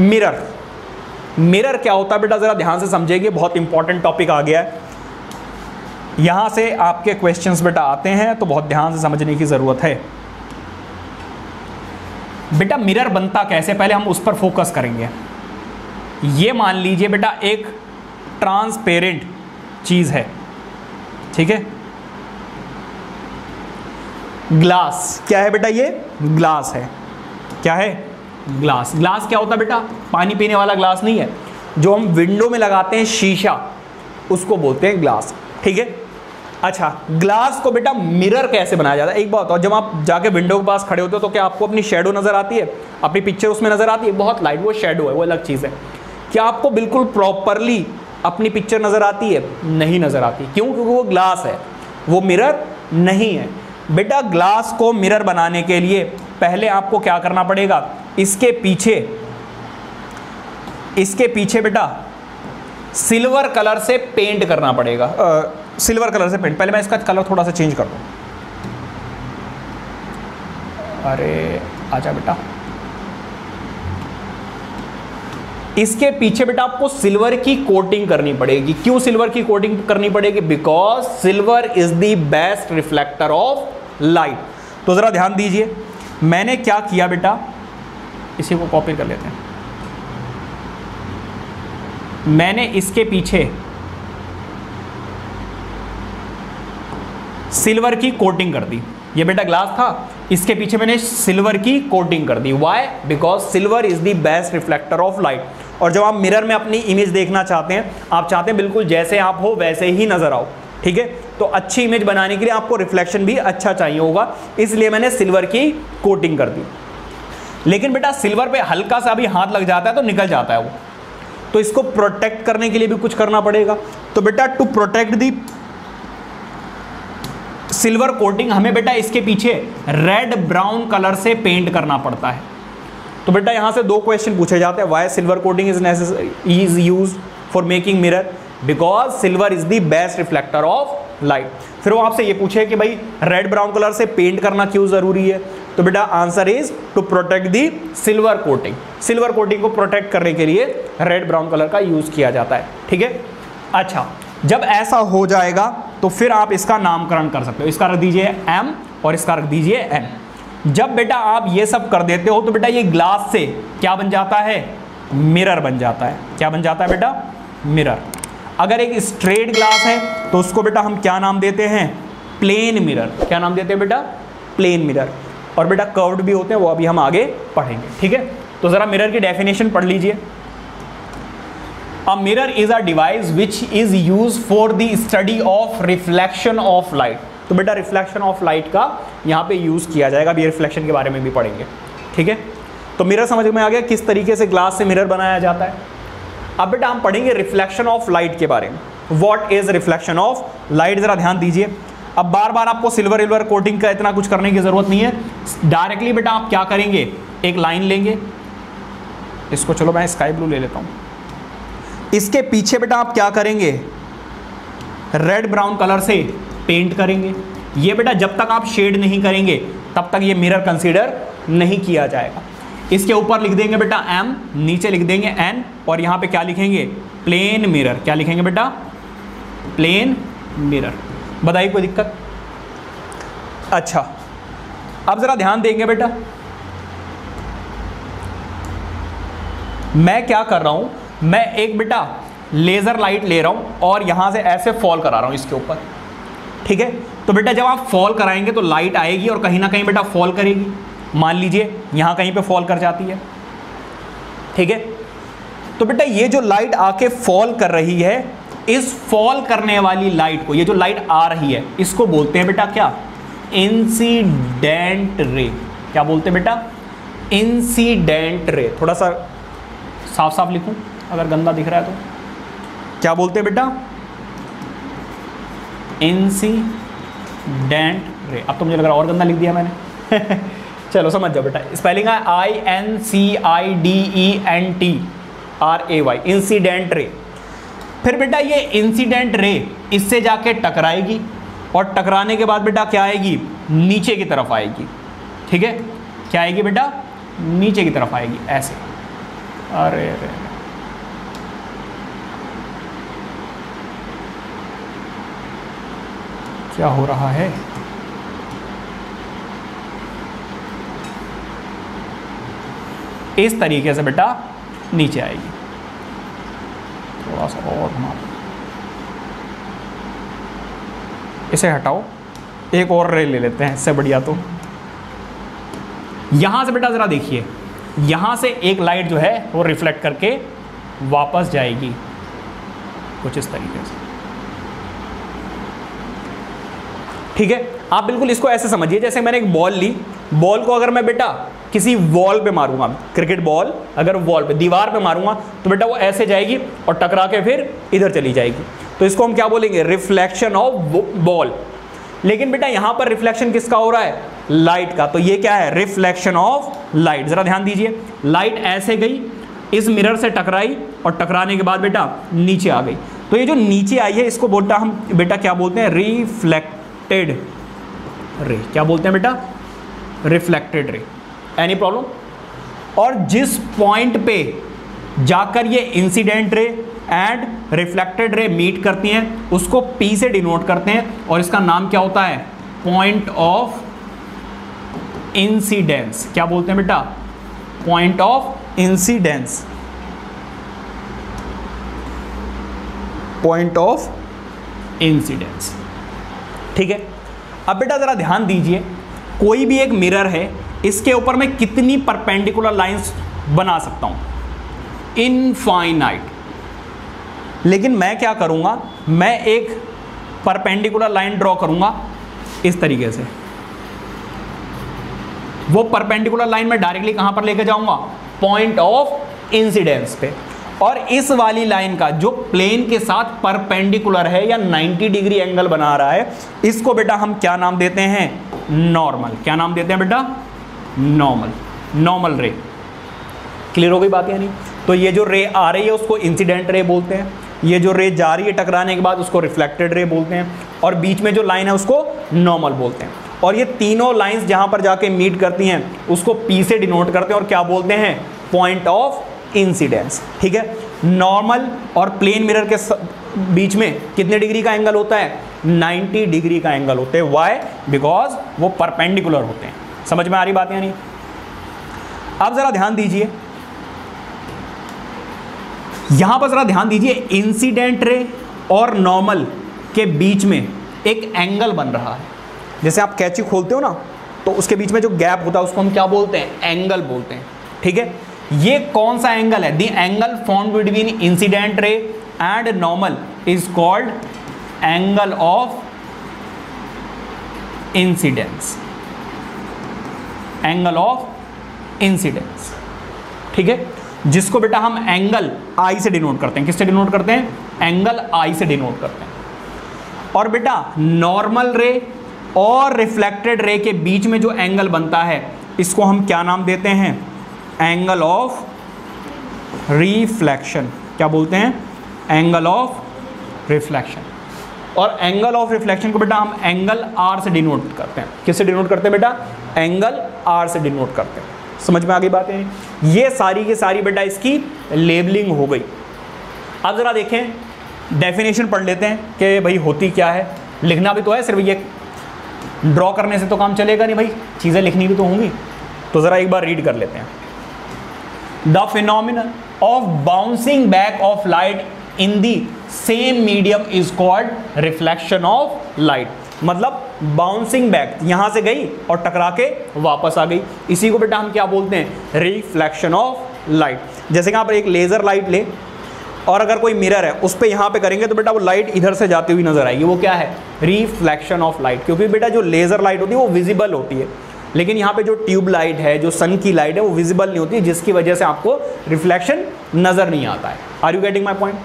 Mirror, mirror क्या होता है बेटा, जरा ध्यान से समझेंगे, बहुत इंपॉर्टेंट टॉपिक आ गया है, यहां से आपके क्वेश्चंस बेटा आते हैं, तो बहुत ध्यान से समझने की जरूरत है। बेटा मिरर बनता कैसे, पहले हम उस पर फोकस करेंगे। ये मान लीजिए बेटा एक ट्रांसपेरेंट चीज है, ठीक है, ग्लास, क्या है बेटा, ये ग्लास है, क्या है, ग्लास। ग्लास क्या होता है बेटा, पानी पीने वाला ग्लास नहीं है, जो हम विंडो में लगाते हैं शीशा, उसको बोलते हैं ग्लास, ठीक है। अच्छा, ग्लास को बेटा मिरर कैसे बनाया जाता है, एक बात, और जब आप जाके विंडो के पास खड़े होते हो तो क्या आपको अपनी शेडो नजर आती है, अपनी पिक्चर उसमें नजर आती है, बहुत लाइट, वो शेडो है, वो अलग चीज है। क्या आपको बिल्कुल प्रॉपरली अपनी पिक्चर नजर आती है, नहीं नजर आती, क्यों, क्योंकि वो ग्लास है, वो मिरर नहीं है। बेटा ग्लास को मिरर बनाने के लिए पहले आपको क्या करना पड़ेगा, इसके पीछे बेटा सिल्वर कलर से पेंट करना पड़ेगा, सिल्वर कलर से पेंट, पहले मैं इसका कलर थोड़ा सा चेंज कर दूं, अरे आजा बेटा, इसके पीछे बेटा आपको सिल्वर की कोटिंग करनी पड़ेगी। क्यों सिल्वर की कोटिंग करनी पड़ेगी, because silver is the best reflector of light. तो जरा ध्यान दीजिए, मैंने क्या किया बेटा, इसी को कॉपी कर लेते हैं, मैंने इसके पीछे सिल्वर की कोटिंग कर दी, ये बेटा ग्लास था, इसके पीछे मैंने सिल्वर की कोटिंग कर दी। Why, because silver is the best reflector of light. और जब आप मिरर में अपनी इमेज देखना चाहते हैं, आप चाहते हैं बिल्कुल जैसे आप हो वैसे ही नजर आओ, ठीक है, तो अच्छी इमेज बनाने के लिए आपको रिफ्लेक्शन भी अच्छा चाहिए होगा, इसलिए मैंने सिल्वर की कोटिंग कर दी। लेकिन बेटा सिल्वर पे हल्का सा भी हाथ लग जाता है तो निकल जाता है वो, तो इसको प्रोटेक्ट करने के लिए भी कुछ करना पड़ेगा। तो बेटा to protect the silver coating, हमें बेटा इसके पीछे रेड ब्राउन कलर से पेंट करना पड़ता है। तो बेटा यहां से दो क्वेश्चन पूछे जाते हैं, why silver coating is used for making mirror, because silver is the best reflector of light. फिर वो आपसे ये पूछे कि भाई रेड ब्राउन कलर से पेंट करना क्यों जरूरी है, तो बेटा answer is to protect the silver coating. Silver coating को प्रोटेक्ट करने के लिए रेड ब्राउन कलर का यूज किया जाता है, ठीक है। अच्छा, जब ऐसा हो जाएगा तो फिर आप इसका नामकरण कर सकते हो, इसका रख दीजिए M और इसका रख दीजिए N। जब बेटा आप ये सब कर देते हो तो बेटा ये ग्लास से क्या बन जाता है, मिरर बन जाता है। क्या बन जाता है बेटा, मिरर। अगर एक स्ट्रेट ग्लास है तो उसको बेटा हम क्या नाम देते हैं, प्लेन मिरर। क्या नाम देते हैं बेटा, प्लेन मिरर। और बेटा कर्व्ड भी होते हैं, वो अभी हम आगे पढ़ेंगे, ठीक है। तो जरा मिरर की डेफिनेशन पढ़ लीजिए। A mirror is a device which is used for the study of reflection of light। तो बेटा रिफ्लेक्शन ऑफ लाइट का यहाँ पे यूज किया जाएगा, अभी रिफ्लेक्शन के बारे में भी पढ़ेंगे, ठीक है। तो मिरर समझ में आ गया किस तरीके से ग्लास से मिरर बनाया जाता है। अब बेटा हम पढ़ेंगे रिफ्लेक्शन ऑफ लाइट के बारे में। What is reflection of light, जरा ध्यान दीजिए। अब बार बार आपको सिल्वर कोटिंग का इतना कुछ करने की जरूरत नहीं है, डायरेक्टली बेटा आप क्या करेंगे, एक लाइन लेंगे, इसको चलो मैं स्काई ब्लू ले लेता हूँ, इसके पीछे बेटा आप क्या करेंगे, रेड ब्राउन कलर से पेंट करेंगे। ये बेटा जब तक आप शेड नहीं करेंगे तब तक ये मिरर कंसीडर नहीं किया जाएगा। इसके ऊपर लिख देंगे बेटा M, नीचे लिख देंगे N, और यहाँ पे क्या लिखेंगे, प्लेन मिरर। क्या लिखेंगे बेटा, प्लेन मिरर। बताइए कोई दिक्कत। अच्छा, अब जरा ध्यान देंगे बेटा, मैं क्या कर रहा हूं, मैं एक बेटा लेजर लाइट ले रहा हूं और यहां से ऐसे फॉल करा रहा हूं इसके ऊपर, ठीक है। तो बेटा जब आप फॉल कराएंगे तो लाइट आएगी और कहीं ना कहीं बेटा फॉल करेगी। मान लीजिए यहां कहीं पे फॉल कर जाती है, ठीक है। तो बेटा ये जो लाइट आके फॉल कर रही है, इस फॉल करने वाली लाइट को, ये जो लाइट आ रही है, इसको बोलते हैं बेटा क्या, इंसिडेंट रे। क्या बोलते हैं बेटा, इंसिडेंट रे। थोड़ा सा साफ साफ लिखूं अगर गंदा दिख रहा है तो, क्या बोलते हैं बेटा, इंसिडेंट रे। अब तो मुझे लग रहा है और गंदा लिख दिया मैंने चलो समझ जाओ बेटा, स्पेलिंग है INCIDENTRAY, इंसिडेंट रे। फिर बेटा ये इंसिडेंट रे इससे जाके टकराएगी और टकराने के बाद बेटा क्या आएगी, नीचे की तरफ आएगी, ठीक है। क्या आएगी बेटा, नीचे की तरफ आएगी ऐसे, अरे अरे क्या हो रहा है? इस तरीके से बेटा नीचे आएगी, थोड़ा सा और घुमा, इसे हटाओ, एक और रे ले लेते हैं, इससे बढ़िया। तो यहां से बेटा जरा देखिए, यहां से एक लाइट जो है वो रिफ्लेक्ट करके वापस जाएगी कुछ इस तरीके से, ठीक है। आप बिल्कुल इसको ऐसे समझिए जैसे मैंने एक बॉल ली, बॉल को अगर मैं बेटा किसी वॉल पे मारूंगा, क्रिकेट बॉल अगर वॉल पे, दीवार पे मारूंगा तो बेटा वो ऐसे जाएगी और टकरा के फिर इधर चली जाएगी। तो इसको हम क्या बोलेंगे? Reflection of ball. लेकिन बेटा यहां पर रिफ्लेक्शन किसका हो रहा है? लाइट का। तो ये क्या है? Reflection of light. जरा ध्यान दीजिए, लाइट ऐसे गई, इस मिरर से टकराई और टकराने के बाद बेटा नीचे आ गई। तो ये जो नीचे आई है इसको बोलता हम बेटा क्या बोलते हैं? Reflected ray. क्या बोलते हैं बेटा? Reflected ray. Any problem? और जिस पॉइंट पे जाकर ये इंसिडेंट रे एंड रिफ्लेक्टेड रे मीट करती हैं उसको P से डिनोट करते हैं और इसका नाम क्या होता है? Point of incidence. क्या बोलते हैं बेटा? Point of incidence. Point of incidence, ठीक है। अब बेटा जरा ध्यान दीजिए, कोई भी एक मिरर है, इसके ऊपर मैं कितनी परपेंडिकुलर लाइंस बना सकता हूं? इनफाइनाइट। लेकिन मैं क्या करूंगा? मैं एक परपेंडिकुलर लाइन ड्रॉ करूंगा इस तरीके से। वो परपेंडिकुलर लाइन मैं डायरेक्टली कहां पर लेके जाऊंगा? पॉइंट ऑफ इंसिडेंस पे। और इस वाली लाइन का जो प्लेन के साथ परपेंडिकुलर है या 90 डिग्री एंगल बना रहा है, इसको बेटा हम क्या नाम देते हैं? नॉर्मल। क्या नाम देते हैं बेटा? नॉर्मल। नॉर्मल रे। क्लियर हो गई बात या नहीं? तो ये जो रे आ रही है उसको इंसिडेंट रे बोलते हैं, ये जो रे जा रही है टकराने के बाद उसको रिफ्लेक्टेड रे बोलते हैं, और बीच में जो लाइन है उसको नॉर्मल बोलते हैं। और ये तीनों लाइंस जहां पर जाके मीट करती हैं उसको P से डिनोट करते हैं और क्या बोलते हैं? पॉइंट ऑफ इंसिडेंस, ठीक है। नॉर्मल और प्लेन मिरर के बीच में कितने डिग्री का एंगल होता है? 90 डिग्री का एंगल होते हैं। व्हाई? बिकॉज वो परपेंडिकुलर होते हैं। समझ में आ रही बात या नहीं? अब जरा ध्यान दीजिए, यहां पर जरा ध्यान दीजिए, इंसिडेंट रे और नॉर्मल के बीच में एक एंगल बन रहा है। जैसे आप कैंची खोलते हो ना, तो उसके बीच में जो गैप होता है उसको हम क्या बोलते हैं? एंगल बोलते हैं, ठीक है। ये कौन सा एंगल है? The angle formed between incident ray and normal is called angle of incidence. Angle of incidence, ठीक है, जिसको बेटा हम एंगल आई से डिनोट करते हैं। किससे डिनोट करते हैं? एंगल आई से डिनोट करते हैं। और बेटा नॉर्मल रे और रिफ्लेक्टेड रे के बीच में जो एंगल बनता है इसको हम क्या नाम देते हैं? Angle of reflection. क्या बोलते हैं? Angle of reflection. और एंगल ऑफ रिफ्लेक्शन को बेटा हम एंगल आर से डिनोट करते हैं। किससे डिनोट करते हैं बेटा? एंगल आर से डिनोट करते हैं। समझ में आ गई बात है? ये सारी की सारी बेटा इसकी लेबलिंग हो गई। अब जरा देखें, डेफिनेशन पढ़ लेते हैं कि भाई होती क्या है। लिखना भी तो है, सिर्फ ये ड्रॉ करने से तो काम चलेगा नहीं भाई, चीज़ें लिखनी भी तो होंगी। तो ज़रा एक बार रीड कर लेते हैं। The phenomenon of bouncing back of light in the same medium is called reflection of light. मतलब बाउंसिंग बैक, यहां से गई और टकरा के वापस आ गई, इसी को बेटा हम क्या बोलते हैं? Reflection of light. जैसे कि आप एक लेजर लाइट ले और अगर कोई मिरर है उस पर यहाँ पे करेंगे तो बेटा वो लाइट इधर से जाती हुई नजर आएगी। वो क्या है? Reflection of light. क्योंकि बेटा जो लेजर लाइट होती है वो विजिबल होती है, लेकिन यहाँ पे जो ट्यूब लाइट है, जो सन की लाइट है, वो विजिबल नहीं होती, जिसकी वजह से आपको रिफ्लेक्शन नजर नहीं आता है। Are you getting my point?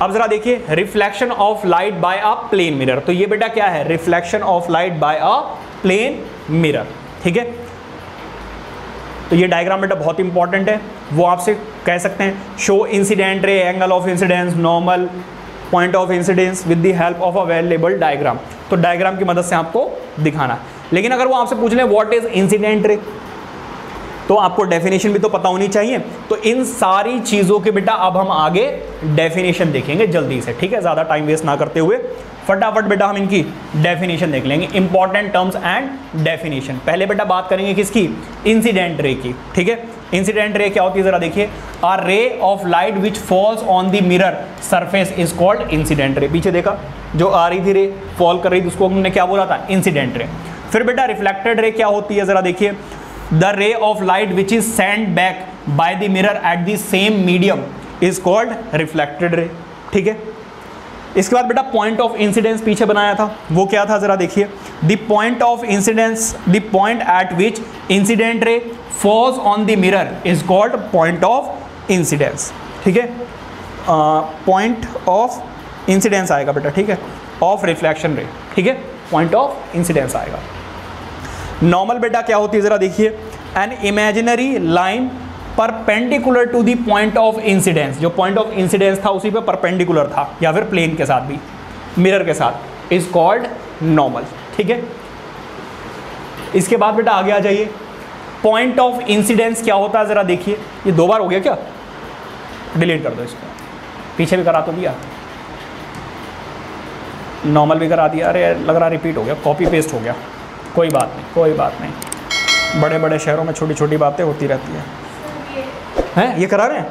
अब जरा देखिए, reflection of light by a plane mirror. तो ये बेटा क्या है? Reflection of light by a plane mirror, ठीक है। तो ये डायग्राम बेटा बहुत इंपॉर्टेंट है, वो आपसे कह सकते हैं show incident ray, angle of incidence, normal, point of incidence with the help of a well labelled diagram. तो डायग्राम की मदद से आपको दिखाना। लेकिन अगर वो आपसे पूछ ले व्हाट इज इंसिडेंट रे, तो आपको डेफिनेशन भी तो पता होनी चाहिए। तो इन सारी चीज़ों के बेटा अब हम आगे डेफिनेशन देखेंगे जल्दी से, ठीक है, ज़्यादा टाइम वेस्ट ना करते हुए फटाफट बेटा हम इनकी डेफिनेशन देख लेंगे, इंपॉर्टेंट टर्म्स एंड डेफिनेशन। पहले बेटा बात करेंगे किसकी, इंसिडेंट रे की, ठीक है। इंसिडेंट रे क्या होती है जरा देखिए, a ray of light which falls on the mirror surface is called incident ray. पीछे देखा जो आ रही थी रे, फॉल कर रही थी, उसको हमने क्या बोला था, इंसिडेंट रे। फिर बेटा रिफ्लेक्टेड रे क्या होती है जरा देखिए, द रे of light which is send back by the mirror at the same medium is called reflected ray, ठीक है। इसके बाद बेटा पॉइंट ऑफ इंसिडेंस पीछे बनाया था, वो क्या था जरा देखिए, the point of incidence, the point eight which incident ray false on the mirror is called point of incidence, ठीक है। पॉइंट ऑफ इंसिडेंस आएगा बेटा, ठीक है, ऑफ रिफ्लेक्शन रे, ठीक है, पॉइंट ऑफ इंसिडेंस आएगा। नॉर्मल बेटा क्या होती है जरा देखिए, an imaginary line perpendicular to the point of incidence, जो पॉइंट ऑफ इंसिडेंस था उसी पे परपेंडिकुलर था या फिर प्लेन के साथ भी, मिरर के साथ, इज कॉल्ड नॉर्मल, ठीक है। इसके बाद बेटा आगे आ जाइए, पॉइंट ऑफ इंसिडेंस क्या होता है जरा देखिए, ये 2 बार हो गया क्या, डिलीट कर दो इसको, पीछे भी करा तो दिया, नॉर्मल भी करा दिया, अरे लग रहा रिपीट हो गया, कॉपी पेस्ट हो गया, कोई बात नहीं, कोई बात नहीं, बड़े बड़े शहरों में छोटी छोटी बातें होती रहती हैं। ये करा रहे हैं,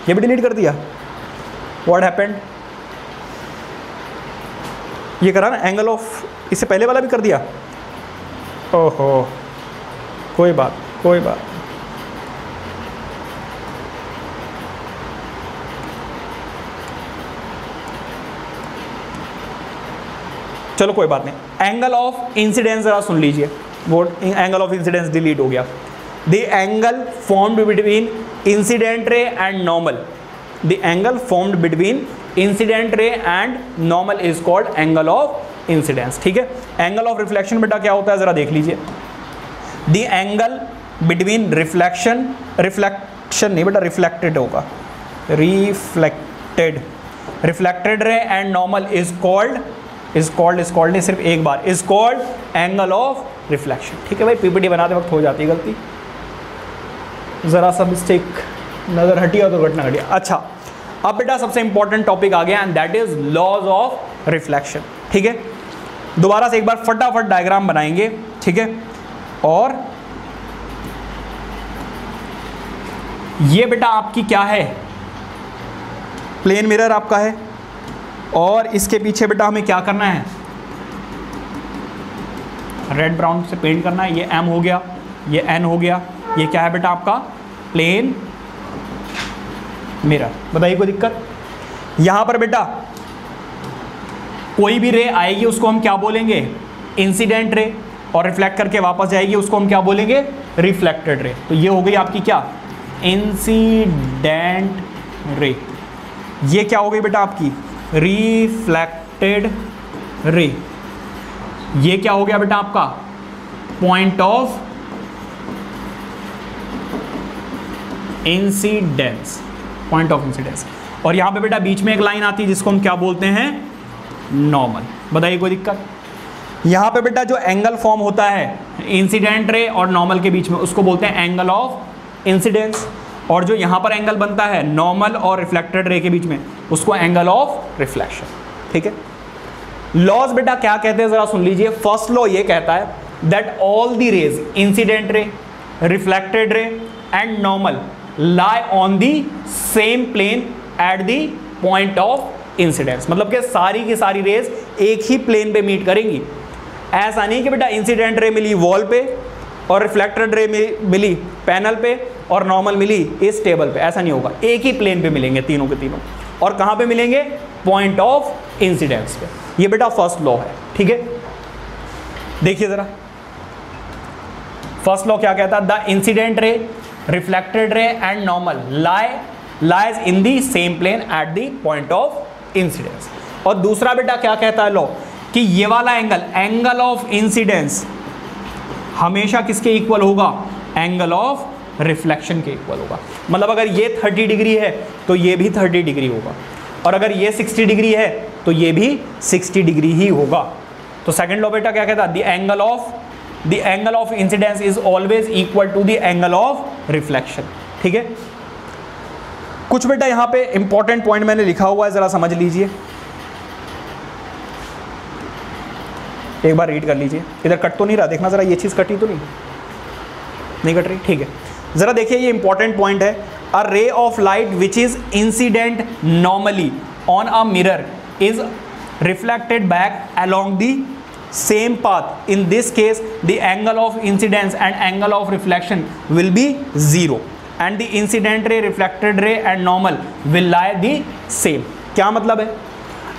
ये भी डिलीट कर दिया, व्हाट हैपेंड, ये करा ना एंगल ऑफ, इससे पहले वाला भी कर दिया, ओहो कोई बात, कोई बात, चलो कोई बात नहीं। एंगल ऑफ इंसिडेंस जरा सुन लीजिए, वो एंगल ऑफ इंसिडेंस डिलीट हो गया। The angle formed between incident ray and normal, the angle formed between incident ray and normal is called angle of incidence, ठीक है। एंगल ऑफ रिफ्लेक्शन बेटा क्या होता है जरा देख लीजिए, the angle between reflection, reflection नहीं बेटा रिफ्लेक्टेड होगा, reflected, reflected ray and normal is called नहीं सिर्फ एक बार, is called angle of reflection, ठीक है भाई। पीपीटी बनाते वक्त हो जाती है गलती, जरा सा मिस्टेक नजर हटी और दुर्घटना घटी। अच्छा अब बेटा सबसे इंपॉर्टेंट टॉपिक आ गया and that is laws of reflection, ठीक है। दोबारा से एक बार फटाफट डायग्राम बनाएंगे, ठीक है। और ये बेटा आपकी क्या है, प्लेन मिरर आपका है, और इसके पीछे बेटा हमें क्या करना है, रेड ब्राउन से पेंट करना है। ये एम हो गया, ये एन हो गया, ये क्या है बेटा आपका प्लेन मिरर। बताइए कोई दिक्कत, यहां पर बेटा कोई भी रे आएगी उसको हम क्या बोलेंगे, इंसिडेंट रे, और रिफ्लेक्ट करके वापस जाएगी उसको हम क्या बोलेंगे, रिफ्लेक्टेड रे। तो ये हो गई आपकी क्या, इंसिडेंट रे। ये क्या हो गई बेटा आपकी रिफ्लेक्टेड रे। ये क्या हो गया बेटा आपका point of incidence, point of incidence. और यहां पे बेटा बीच में एक लाइन आती है जिसको हम क्या बोलते हैं, नॉर्मल। बताइए कोई दिक्कत, यहां पे बेटा जो एंगल फॉर्म होता है इंसिडेंट रे और नॉर्मल के बीच में उसको बोलते हैं एंगल ऑफ इंसिडेंस, और जो यहां पर एंगल बनता है नॉर्मल और रिफ्लेक्टेड रे के बीच में उसको एंगल ऑफ रिफ्लेक्शन, ठीक है। लॉज बेटा क्या कहते हैं जरा सुन लीजिए। फर्स्ट लॉ ये कहता है that all the rays, incident ray, reflected ray and normal lie on the same plane at the point of incidence. मतलब कि सारी की सारी रेज एक ही प्लेन पे मीट करेंगी। ऐसा नहीं कि बेटा इंसिडेंट रे मिली वॉल पे और रिफ्लेक्टेड रे मिली पैनल पे और नॉर्मल मिली इस टेबल पे, ऐसा नहीं होगा। एक ही प्लेन पे मिलेंगे तीनों के तीनों, और कहां पे मिलेंगे, पॉइंट ऑफ इंसिडेंस पे। ये बेटा फर्स्ट लॉ है, ठीक है। देखिए जरा फर्स्ट लॉ क्या कहता है, the incident ray, reflected ray and normal lies in the same plane at the point of incidence. और दूसरा बेटा क्या कहता है लॉ, कि ये वाला एंगल, एंगल ऑफ इंसिडेंस हमेशा किसके इक्वल होगा, एंगल ऑफ रिफ्लेक्शन के इक्वल होगा। मतलब अगर ये 30 डिग्री है तो ये भी 30 डिग्री होगा, और अगर ये 60 डिग्री है तो ये भी 60 डिग्री ही होगा। तो सेकंड लॉ बेटा क्या कहता है, the angle of the angle of incidence is always equal to the angle of reflection. ठीक है, कुछ बेटा यहां पे इंपॉर्टेंट पॉइंट मैंने लिखा हुआ है, जरा समझ लीजिए, एक बार रीड कर लीजिए। इधर कट तो नहीं रहा, देखना जरा, ये चीज कटी तो नहीं कट रही? ठीक है, जरा देखिए, ये इंपॉर्टेंट पॉइंट है। A ray of light which is incident normally on a mirror is reflected back along the same path. In this case, the angle of incidence and angle of reflection will be 0, and the incident ray, reflected ray and normal will lie the same. क्या मतलब है?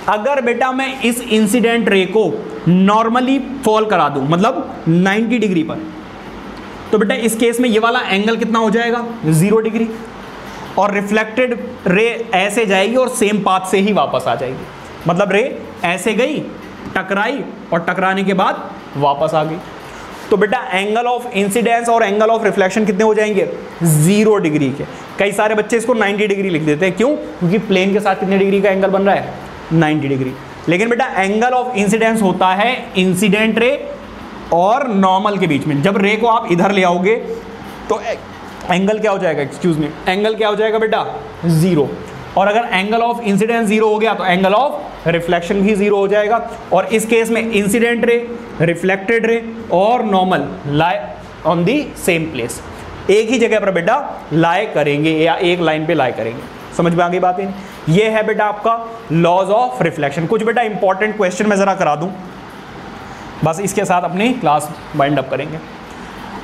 अगर बेटा मैं इस incident ray को normally fall करा दूं, मतलब 90 डिग्री पर, तो बेटा इस केस में ये वाला एंगल कितना हो जाएगा? 0 डिग्री, और रिफ्लेक्टेड रे ऐसे जाएगी और सेम पाथ से ही वापस आ जाएगी। मतलब रे ऐसे गई, टकराई, और टकराने के बाद वापस आ गई। तो बेटा एंगल ऑफ इंसिडेंस और एंगल ऑफ रिफ्लेक्शन कितने हो जाएंगे? 0 डिग्री के। कई सारे बच्चे इसको 90 डिग्री लिख देते हैं, क्यों? क्योंकि प्लेन के साथ कितने डिग्री का एंगल बन रहा है? 90 डिग्री। लेकिन बेटा एंगल ऑफ इंसिडेंस होता है इंसिडेंट रे और नॉर्मल के बीच में। जब रे को आप इधर ले आओगे तो एंगल क्या हो जाएगा? एक्सक्यूज मी, एंगल क्या हो जाएगा बेटा? 0। और अगर एंगल ऑफ इंसिडेंस 0 हो गया तो एंगल ऑफ रिफ्लेक्शन भी 0 हो जाएगा। और इस केस में इंसिडेंट रे, रिफ्लेक्टेड रे और normal lie on the same place, एक ही जगह पर बेटा लाई करेंगे या एक लाइन पे लाई करेंगे। समझ में आ गई बातें? ये है बेटा आपका लॉज ऑफ रिफ्लेक्शन। कुछ बेटा इंपॉर्टेंट क्वेश्चन मैं जरा करा दूं, बस इसके साथ अपनी क्लास वाइंड अप करेंगे।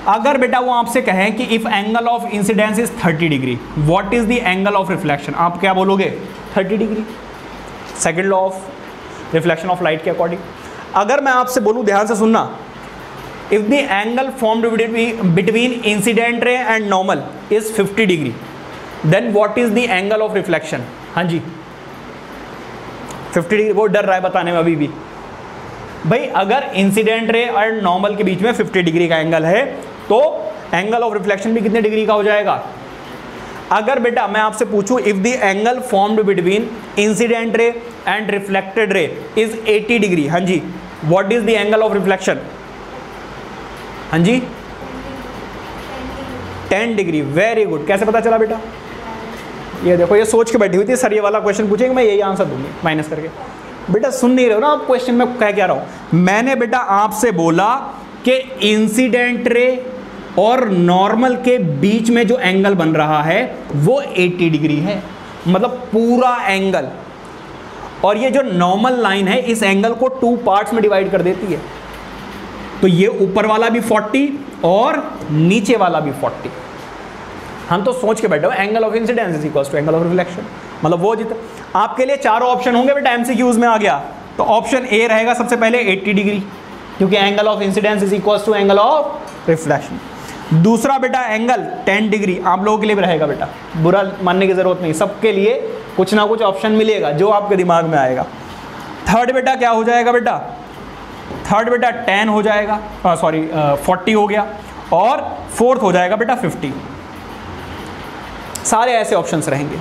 अगर बेटा वो आपसे कहें कि if angle of incidence is 30 degree, what is the angle of reflection, आप क्या बोलोगे? 30 degree, second law of reflection of light के अकॉर्डिंग। अगर मैं आपसे बोलूं, ध्यान से सुनना, if the angle formed between incident ray and normal is 50 degree, then what is the angle of reflection? हाँ जी, 50 डिग्री। वो डर रहा है बताने में अभी भी। भाई अगर इंसिडेंट रे और नॉर्मल के बीच में 50 डिग्री का एंगल है तो एंगल ऑफ रिफ्लेक्शन भी कितने डिग्री का हो जाएगा? अगर बेटा मैं आपसे पूछूं, if the angle formed between incident ray and reflected ray is 80 degree, हाँ जी, what is the angle of reflection? हाँ जी, 10 डिग्री। Very good. कैसे पता चला बेटा? ये देखो, ये सोच के बैठी हुई थी, सर ये वाला क्वेश्चन पूछेंगे, मैं यही आंसर दूंगी माइनस करके। बेटा सुन नहीं रहे हो ना आप क्वेश्चन में क्या कह रहा हूं? मैंने बेटा आपसे बोला कि इंसिडेंट रे और नॉर्मल के बीच में जो एंगल बन रहा है वो 80 डिग्री है, मतलब पूरा एंगल। और ये जो नॉर्मल लाइन है इस एंगल को 2 पार्ट्स में डिवाइड कर देती है। तो ये ऊपर वाला भी 40 और नीचे वाला भी 40। हम तो सोच के बैठे हो angle of incidence is equal to angle of reflection, मतलब वो जितना। आपके लिए चारों ऑप्शन होंगे बेटा, एमसीक्यूज में आ गया तो ऑप्शन ए रहेगा सबसे पहले 80 डिग्री, क्योंकि angle of incidence is equal to angle of reflection. दूसरा बेटा एंगल 10 डिग्री आप लोगों के लिए भी रहेगा बेटा, बुरा मानने की जरूरत नहीं, सबके लिए कुछ ना कुछ ऑप्शन मिलेगा जो आपके दिमाग में आएगा। थर्ड बेटा क्या हो जाएगा बेटा? थर्ड बेटा 10 हो जाएगा, 40 हो गया, और फोर्थ हो जाएगा बेटा 50। सारे ऐसे ऑप्शंस रहेंगे,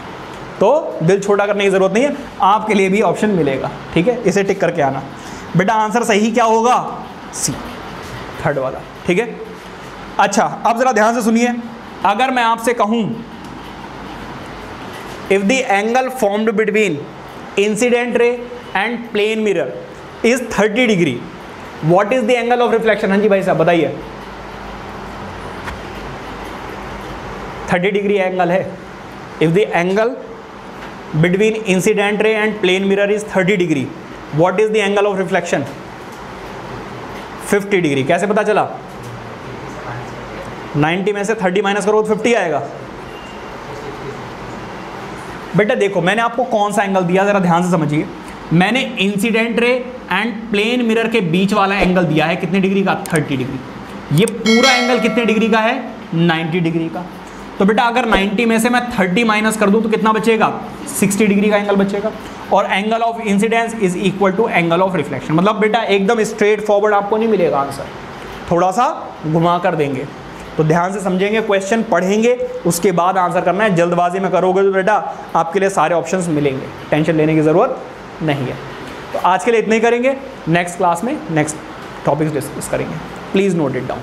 तो दिल छोटा करने की जरूरत नहीं है, आपके लिए भी ऑप्शन मिलेगा। ठीक है, इसे टिक करके आना बेटा। आंसर सही क्या होगा? सी, थर्ड वाला। ठीक है, अच्छा अब जरा ध्यान से सुनिए। अगर मैं आपसे कहूं if the angle formed between incident ray and plane mirror is 30 degree, what is the angle of reflection? हाँ जी भाई साहब बताइए। 30 डिग्री एंगल है। If the angle between incident ray and plane mirror is 30 degree, what is the angle of reflection? 50 degree. कैसे पता चला? 90 में से 30 माइनस करो तो 50 आएगा। बेटा देखो मैंने आपको कौन सा एंगल दिया, जरा ध्यान से समझिए। मैंने incident ray and plane mirror के बीच वाला एंगल दिया है कितने डिग्री का? 30 डिग्री। ये पूरा एंगल कितने डिग्री का है? 90 डिग्री का। तो बेटा अगर 90 में से मैं 30 माइनस कर दूं तो कितना बचेगा? 60 डिग्री का एंगल बचेगा। और angle of incidence is equal to angle of reflection. मतलब बेटा एकदम स्ट्रेट फॉरवर्ड आपको नहीं मिलेगा आंसर, थोड़ा सा घुमा कर देंगे। तो ध्यान से समझेंगे, क्वेश्चन पढ़ेंगे, उसके बाद आंसर करना है। जल्दबाजी में करोगे तो बेटा आपके लिए सारे ऑप्शंस मिलेंगे, टेंशन लेने की ज़रूरत नहीं है। तो आज के लिए इतना ही करेंगे, नेक्स्ट क्लास में नेक्स्ट टॉपिक्स डिस्कस करेंगे, प्लीज़ नोट इट डाउन।